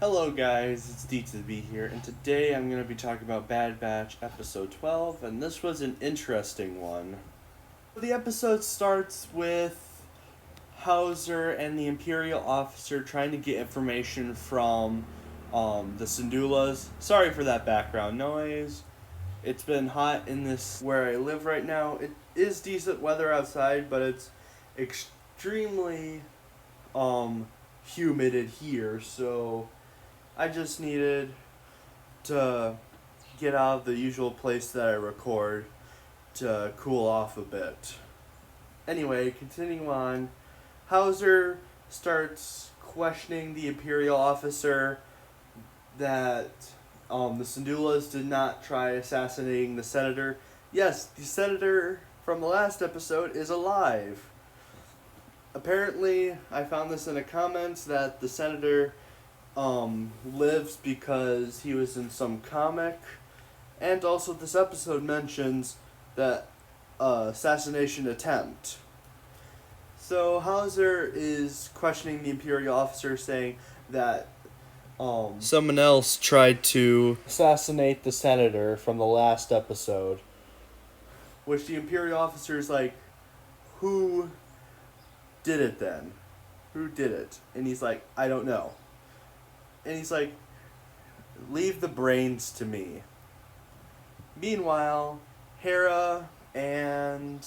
Hello guys, it's D to the B here, and today I'm going to be talking about Bad Batch episode 12, and this was an interesting one. The episode starts with Hauser and the Imperial officer trying to get information from the Syndulas. Sorry for that background noise. It's been hot in this where I live right now. It is decent weather outside, but it's extremely humid here, so I just needed to get out of the usual place that I record to cool off a bit. Anyway, continuing on, Hauser starts questioning the Imperial officer that the Syndulas did not try assassinating the senator. Yes, the senator from the last episode is alive. Apparently, I found this in the comments that the senator lives because he was in some comic, and also this episode mentions that assassination attempt. So Hauser is questioning the Imperial officer, saying that someone else tried to assassinate the senator from the last episode, which the Imperial officer is like, who did it then? Who did it? And he's like, I don't know. And he's like, leave the brains to me. Meanwhile, Hera and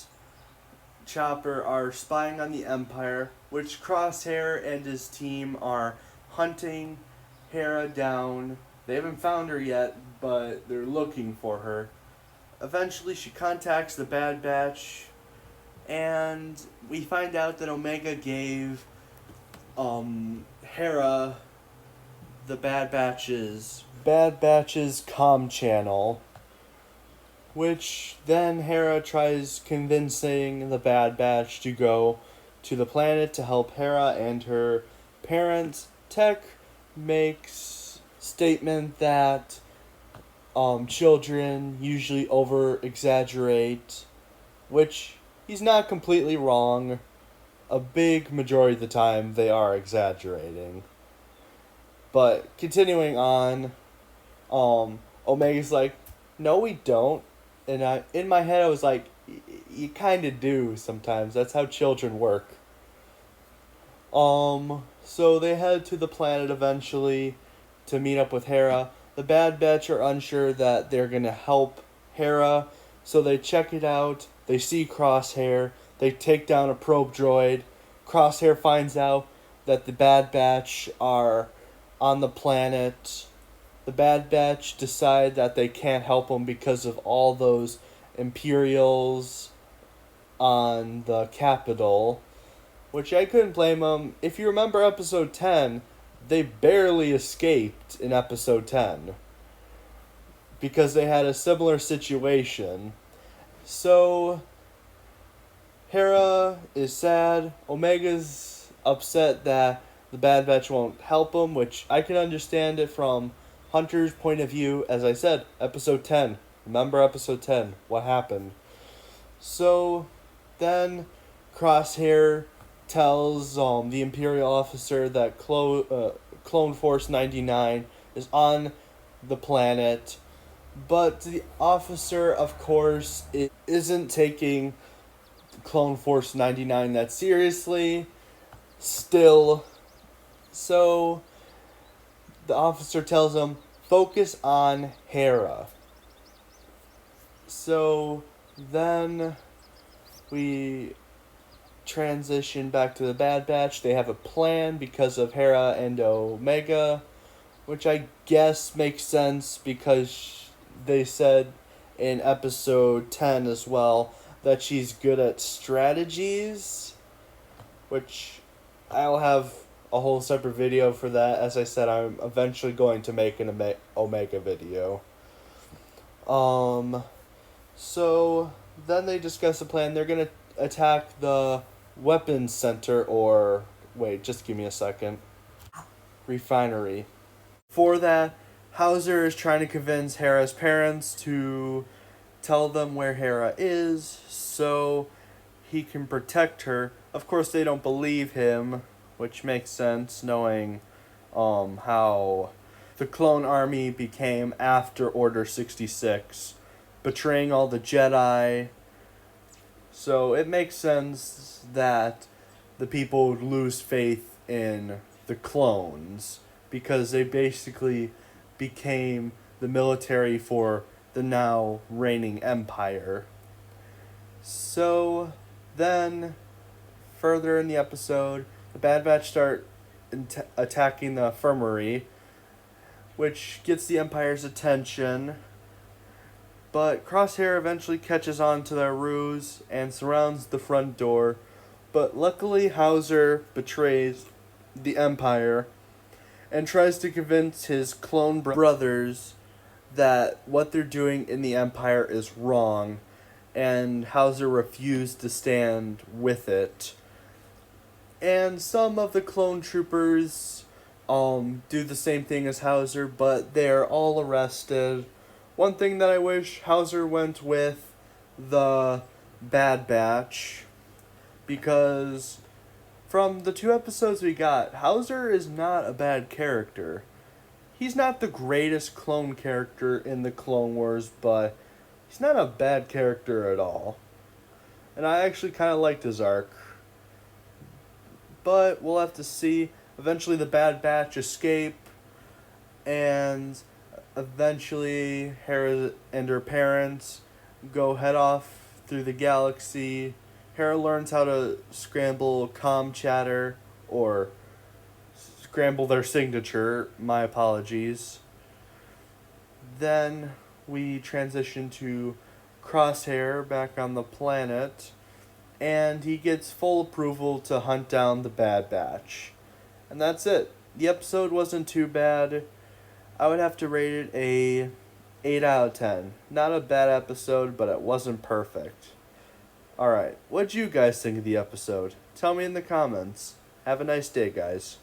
Chopper are spying on the Empire, which Crosshair and his team are hunting Hera down. They haven't found her yet, but they're looking for her. Eventually, she contacts the Bad Batch, and we find out that Omega gave Hera the Bad Batch's comm channel, which then Hera tries convincing the Bad Batch to go to the planet to help Hera and her parents. Tech makes statement that children usually over-exaggerate, which he's not completely wrong. A big majority of the time they are exaggerating. But continuing on, Omega's like, no we don't. And in my head I was like, you kind of do sometimes. That's how children work. So they head to the planet eventually to meet up with Hera. The Bad Batch are unsure that they're going to help Hera, so they check it out. They see Crosshair. They take down a probe droid. Crosshair finds out that the Bad Batch are on the planet. The Bad Batch decide that they can't help them because of all those Imperials on the Capitol, which I couldn't blame them. If you remember episode 10, they barely escaped in episode 10 because they had a similar situation. So Hera is sad. Omega's upset that the Bad Batch won't help him, which I can understand it from Hunter's point of view. As I said, episode 10. Remember episode 10. What happened? So then Crosshair tells the Imperial officer that Clone Force 99 is on the planet, but the officer, of course, isn't taking Clone Force 99 that seriously still. So the officer tells him, focus on Hera. So then we transition back to the Bad Batch. They have a plan because of Hera and Omega, which I guess makes sense because they said in episode 10 as well that she's good at strategies, which I'll have a whole separate video for that. As I said, I'm eventually going to make an Omega video. So then they discuss the plan. They're going to attack the weapons center, or wait, just give me a second. Refinery. For that, Hauser is trying to convince Hera's parents to tell them where Hera is so he can protect her. Of course, they don't believe him, which makes sense knowing how the clone army became after Order 66, betraying all the Jedi. So it makes sense that the people would lose faith in the clones because they basically became the military for the now reigning empire. So then, further in the episode, the Bad Batch start attacking the infirmary, which gets the Empire's attention. But Crosshair eventually catches on to their ruse and surrounds the front door. But luckily, Hauser betrays the Empire and tries to convince his clone brothers that what they're doing in the Empire is wrong, and Hauser refused to stand with it. And some of the clone troopers do the same thing as Hauser, but they're all arrested. One thing that I wish Hauser went with the Bad Batch, because from the 2 episodes we got, Hauser is not a bad character. He's not the greatest clone character in the Clone Wars, but he's not a bad character at all. And I actually kind of liked his arc. But we'll have to see. Eventually the Bad Batch escape, and eventually Hera and her parents go head off through the galaxy. Hera learns how to scramble comm chatter, or scramble their signature, my apologies. Then we transition to Crosshair back on the planet, and he gets full approval to hunt down the Bad Batch. And that's it. The episode wasn't too bad. I would have to rate it a 8 out of 10. Not a bad episode, but it wasn't perfect. Alright, what'd you guys think of the episode? Tell me in the comments. Have a nice day, guys.